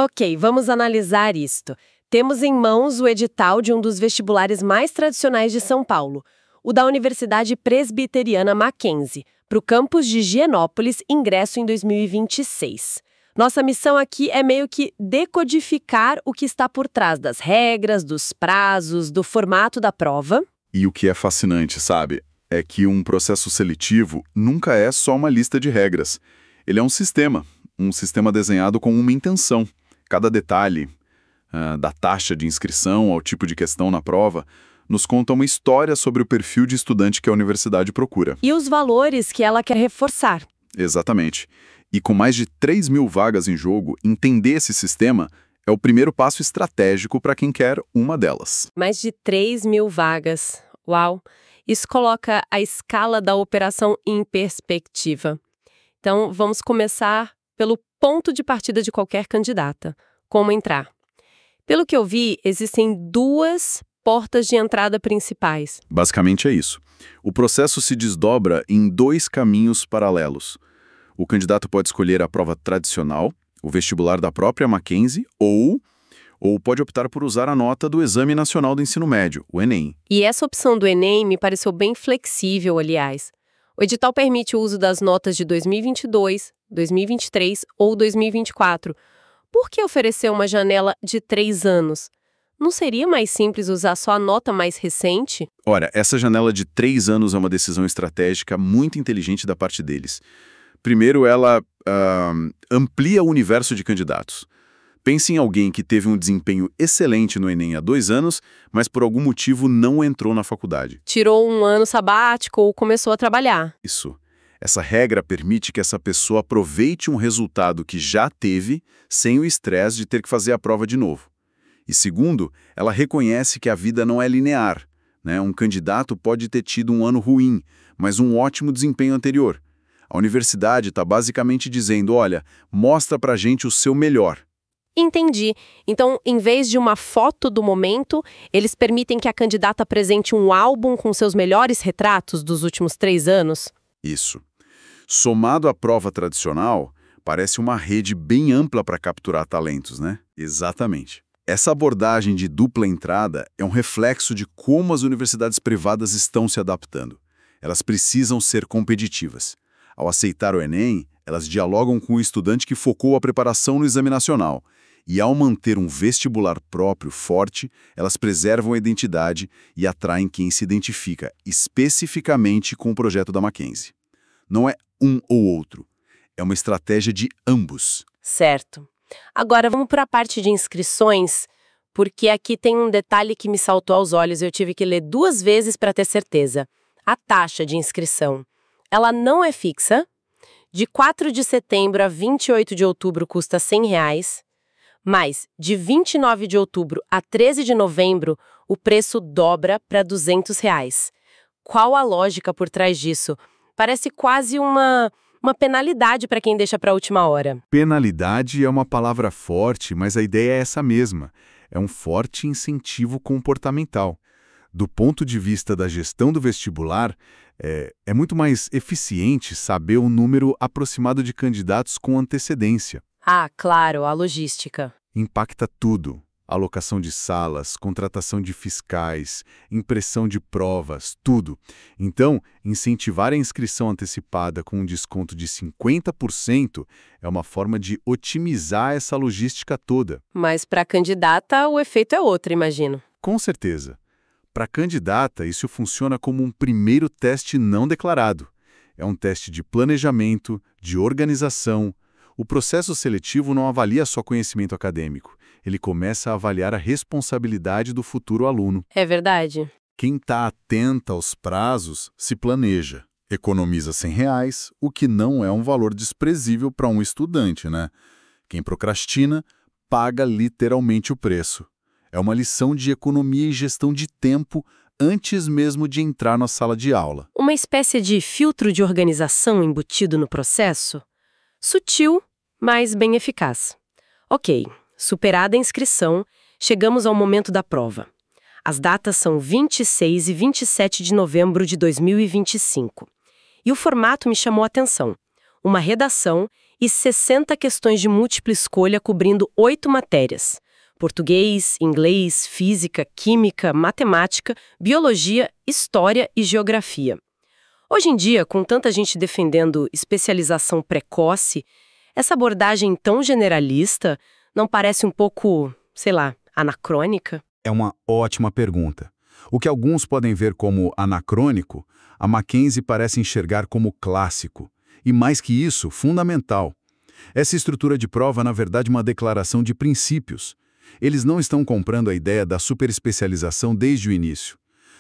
Ok, vamos analisar isto. Temos em mãos o edital de um dos vestibulares mais tradicionais de São Paulo, o da Universidade Presbiteriana Mackenzie, para o campus de Higienópolis, ingresso em 2026. Nossa missão aqui é meio que decodificar o que está por trás das regras, dos prazos, do formato da prova. E o que é fascinante, sabe, é que um processo seletivo nunca é só uma lista de regras. Ele é um sistema desenhado com uma intenção. Cada detalhe, da taxa de inscrição ao tipo de questão na prova, nos conta uma história sobre o perfil de estudante que a universidade procura. E os valores que ela quer reforçar. Exatamente. E com mais de 3.000 vagas em jogo, entender esse sistema é o primeiro passo estratégico para quem quer uma delas. Mais de 3.000 vagas. Uau! Isso coloca a escala da operação em perspectiva. Então, vamos começar pelo ponto de partida de qualquer candidata. Como entrar? Pelo que eu vi, existem 2 portas de entrada principais. Basicamente é isso. O processo se desdobra em 2 caminhos paralelos. O candidato pode escolher a prova tradicional, o vestibular da própria Mackenzie, ou pode optar por usar a nota do Exame Nacional do Ensino Médio, o Enem. E essa opção do Enem me pareceu bem flexível, aliás. O edital permite o uso das notas de 2022, 2023 ou 2024. Por que oferecer uma janela de 3 anos? Não seria mais simples usar só a nota mais recente? Ora, essa janela de 3 anos é uma decisão estratégica muito inteligente da parte deles. Primeiro, ela amplia o universo de candidatos. Pense em alguém que teve um desempenho excelente no Enem há 2 anos, mas por algum motivo não entrou na faculdade. Tirou um ano sabático ou começou a trabalhar. Isso. Essa regra permite que essa pessoa aproveite um resultado que já teve, sem o estresse de ter que fazer a prova de novo. E segundo, ela reconhece que a vida não é linear, né? Um candidato pode ter tido um ano ruim, mas um ótimo desempenho anterior. A universidade está basicamente dizendo, olha, mostra pra gente o seu melhor. Entendi. Então, em vez de uma foto do momento, eles permitem que a candidata apresente um álbum com seus melhores retratos dos últimos 3 anos? Isso. Somado à prova tradicional, parece uma rede bem ampla para capturar talentos, né? Exatamente. Essa abordagem de dupla entrada é um reflexo de como as universidades privadas estão se adaptando. Elas precisam ser competitivas. Ao aceitar o Enem, elas dialogam com o estudante que focou a preparação no Exame Nacional. E ao manter um vestibular próprio forte, elas preservam a identidade e atraem quem se identifica especificamente com o projeto da Mackenzie. Não é um ou outro, é uma estratégia de ambos. Certo. Agora vamos para a parte de inscrições, porque aqui tem um detalhe que me saltou aos olhos e eu tive que ler 2 vezes para ter certeza. A taxa de inscrição. Ela não é fixa. De 4 de setembro a 28 de outubro custa R$ 100, mas de 29 de outubro a 13 de novembro o preço dobra para R$ 200. Qual a lógica por trás disso? Parece quase uma penalidade para quem deixa para a última hora. Penalidade é uma palavra forte, mas a ideia é essa mesma. É um forte incentivo comportamental. Do ponto de vista da gestão do vestibular, é muito mais eficiente saber o número aproximado de candidatos com antecedência. Ah, claro, a logística. Impacta tudo. Alocação de salas, contratação de fiscais, impressão de provas, tudo. Então, incentivar a inscrição antecipada com um desconto de 50% é uma forma de otimizar essa logística toda. Mas para a candidata o efeito é outro, imagino. Com certeza. Para a candidata, isso funciona como um primeiro teste não declarado. É um teste de planejamento, de organização. O processo seletivo não avalia só conhecimento acadêmico. Ele começa a avaliar a responsabilidade do futuro aluno. É verdade. Quem está atenta aos prazos se planeja. Economiza R$ 100, o que não é um valor desprezível para um estudante, né? Quem procrastina, paga literalmente o preço. É uma lição de economia e gestão de tempo antes mesmo de entrar na sala de aula. Uma espécie de filtro de organização embutido no processo? Sutil, mas bem eficaz. Ok, superada a inscrição, chegamos ao momento da prova. As datas são 26 e 27 de novembro de 2025. E o formato me chamou a atenção. Uma redação e 60 questões de múltipla escolha cobrindo 8 matérias: português, inglês, física, química, matemática, biologia, história e geografia. Hoje em dia, com tanta gente defendendo especialização precoce, essa abordagem tão generalista não parece um pouco, sei lá, anacrônica? É uma ótima pergunta. O que alguns podem ver como anacrônico, a Mackenzie parece enxergar como clássico. E mais que isso, fundamental. Essa estrutura de prova, na verdade, é uma declaração de princípios. Eles não estão comprando a ideia da superespecialização desde o início.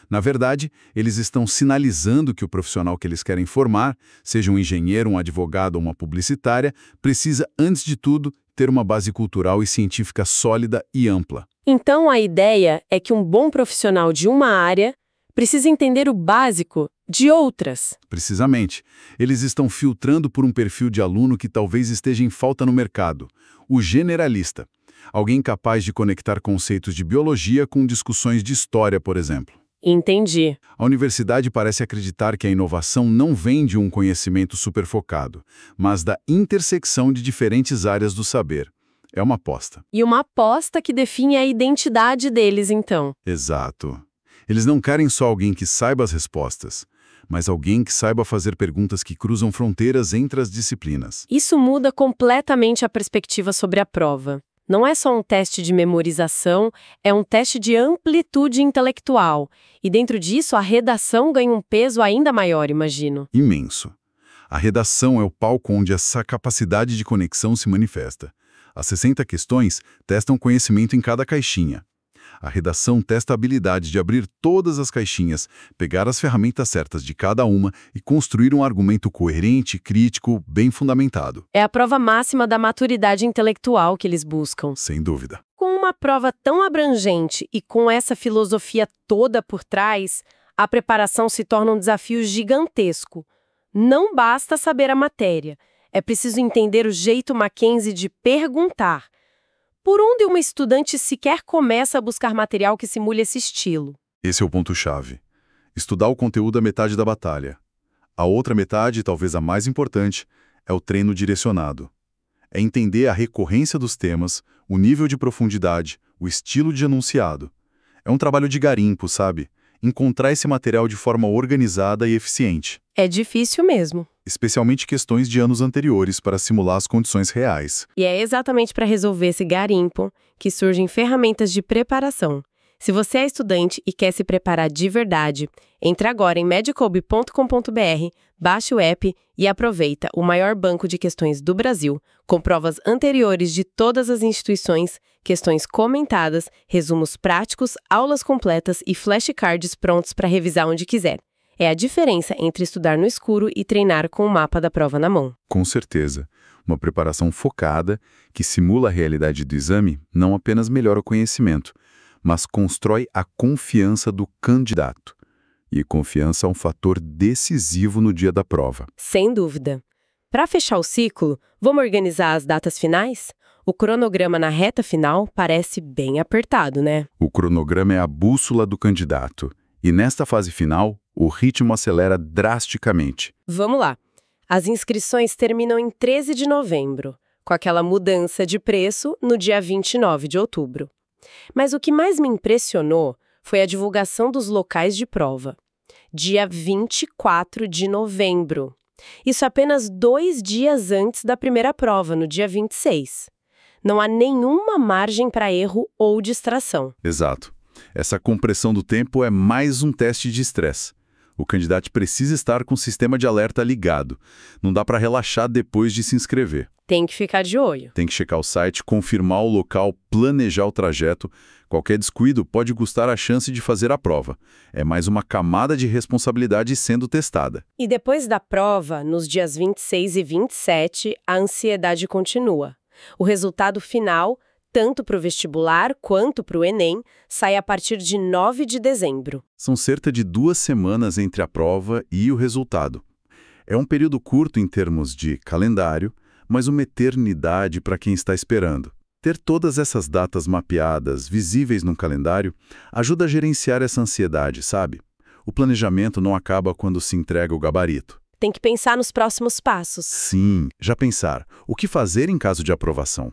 Na verdade, eles estão sinalizando que o profissional que eles querem formar, seja um engenheiro, um advogado ou uma publicitária, precisa, antes de tudo, ter uma base cultural e científica sólida e ampla. Então, a ideia é que um bom profissional de uma área precisa entender o básico de outras. Precisamente. Eles estão filtrando por um perfil de aluno que talvez esteja em falta no mercado, o generalista. Alguém capaz de conectar conceitos de biologia com discussões de história, por exemplo. Entendi. A universidade parece acreditar que a inovação não vem de um conhecimento superfocado, mas da intersecção de diferentes áreas do saber. É uma aposta. E uma aposta que define a identidade deles, então. Exato. Eles não querem só alguém que saiba as respostas, mas alguém que saiba fazer perguntas que cruzam fronteiras entre as disciplinas. Isso muda completamente a perspectiva sobre a prova. Não é só um teste de memorização, é um teste de amplitude intelectual. E dentro disso, a redação ganha um peso ainda maior, imagino. Imenso. A redação é o palco onde essa capacidade de conexão se manifesta. As 60 questões testam conhecimento em cada caixinha. A redação testa a habilidade de abrir todas as caixinhas, pegar as ferramentas certas de cada uma e construir um argumento coerente, crítico, bem fundamentado. É a prova máxima da maturidade intelectual que eles buscam. Sem dúvida. Com uma prova tão abrangente e com essa filosofia toda por trás, a preparação se torna um desafio gigantesco. Não basta saber a matéria, é preciso entender o jeito Mackenzie de perguntar. Por onde uma estudante sequer começa a buscar material que simule esse estilo? Esse é o ponto-chave. Estudar o conteúdo é metade da batalha. A outra metade, talvez a mais importante, é o treino direcionado. É entender a recorrência dos temas, o nível de profundidade, o estilo de enunciado. É um trabalho de garimpo, sabe? Encontrar esse material de forma organizada e eficiente. É difícil mesmo. Especialmente questões de anos anteriores para simular as condições reais. E é exatamente para resolver esse garimpo que surgem ferramentas de preparação. Se você é estudante e quer se preparar de verdade, entre agora em medicalb.com.br, baixe o app e aproveita o maior banco de questões do Brasil, com provas anteriores de todas as instituições, questões comentadas, resumos práticos, aulas completas e flashcards prontos para revisar onde quiser. É a diferença entre estudar no escuro e treinar com o mapa da prova na mão. Com certeza. Uma preparação focada, que simula a realidade do exame, não apenas melhora o conhecimento, mas constrói a confiança do candidato. E confiança é um fator decisivo no dia da prova. Sem dúvida. Para fechar o ciclo, vamos organizar as datas finais? O cronograma na reta final parece bem apertado, né? O cronograma é a bússola do candidato. E nesta fase final, o ritmo acelera drasticamente. Vamos lá. As inscrições terminam em 13 de novembro, com aquela mudança de preço no dia 29 de outubro. Mas o que mais me impressionou foi a divulgação dos locais de prova. Dia 24 de novembro. Isso apenas 2 dias antes da primeira prova, no dia 26. Não há nenhuma margem para erro ou distração. Exato. Essa compressão do tempo é mais um teste de estresse. O candidato precisa estar com o sistema de alerta ligado. Não dá para relaxar depois de se inscrever. Tem que ficar de olho. Tem que checar o site, confirmar o local, planejar o trajeto. Qualquer descuido pode custar a chance de fazer a prova. É mais uma camada de responsabilidade sendo testada. E depois da prova, nos dias 26 e 27, a ansiedade continua. O resultado final, tanto para o vestibular quanto para o Enem, sai a partir de 9 de dezembro. São cerca de 2 semanas entre a prova e o resultado. É um período curto em termos de calendário, mas uma eternidade para quem está esperando. Ter todas essas datas mapeadas, visíveis no calendário, ajuda a gerenciar essa ansiedade, sabe? O planejamento não acaba quando se entrega o gabarito. Tem que pensar nos próximos passos. Sim, já pensar. O que fazer em caso de aprovação?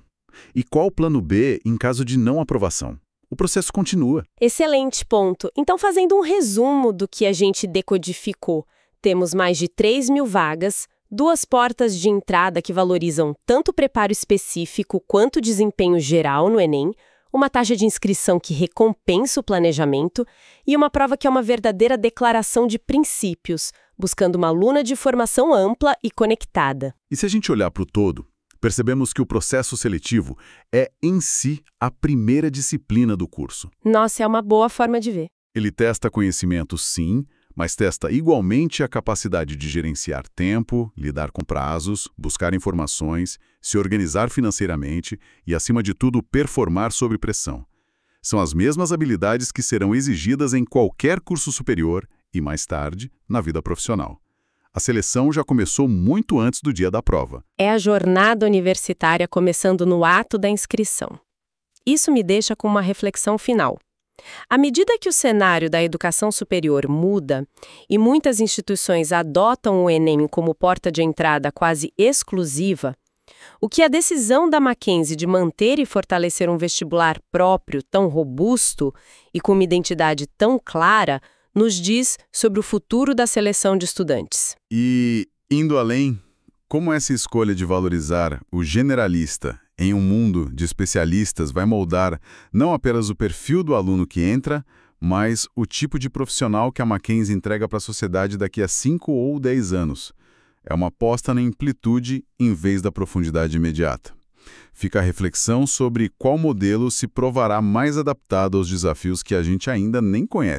E qual o plano B em caso de não aprovação? O processo continua. Excelente ponto. Então, fazendo um resumo do que a gente decodificou, temos mais de 3.000 vagas, 2 portas de entrada que valorizam tanto o preparo específico quanto o desempenho geral no Enem, uma taxa de inscrição que recompensa o planejamento e uma prova que é uma verdadeira declaração de princípios, buscando uma aluna de formação ampla e conectada. E se a gente olhar para o todo, percebemos que o processo seletivo é, em si, a primeira disciplina do curso. Nossa, é uma boa forma de ver. Ele testa conhecimento, sim, mas testa igualmente a capacidade de gerenciar tempo, lidar com prazos, buscar informações, se organizar financeiramente e, acima de tudo, performar sob pressão. São as mesmas habilidades que serão exigidas em qualquer curso superior e, mais tarde, na vida profissional. A seleção já começou muito antes do dia da prova. É a jornada universitária começando no ato da inscrição. Isso me deixa com uma reflexão final. À medida que o cenário da educação superior muda e muitas instituições adotam o Enem como porta de entrada quase exclusiva, o que a decisão da Mackenzie de manter e fortalecer um vestibular próprio tão robusto e com uma identidade tão clara nos diz sobre o futuro da seleção de estudantes. E, indo além, como essa escolha de valorizar o generalista em um mundo de especialistas vai moldar não apenas o perfil do aluno que entra, mas o tipo de profissional que a Mackenzie entrega para a sociedade daqui a 5 ou 10 anos. É uma aposta na amplitude em vez da profundidade imediata. Fica a reflexão sobre qual modelo se provará mais adaptado aos desafios que a gente ainda nem conhece.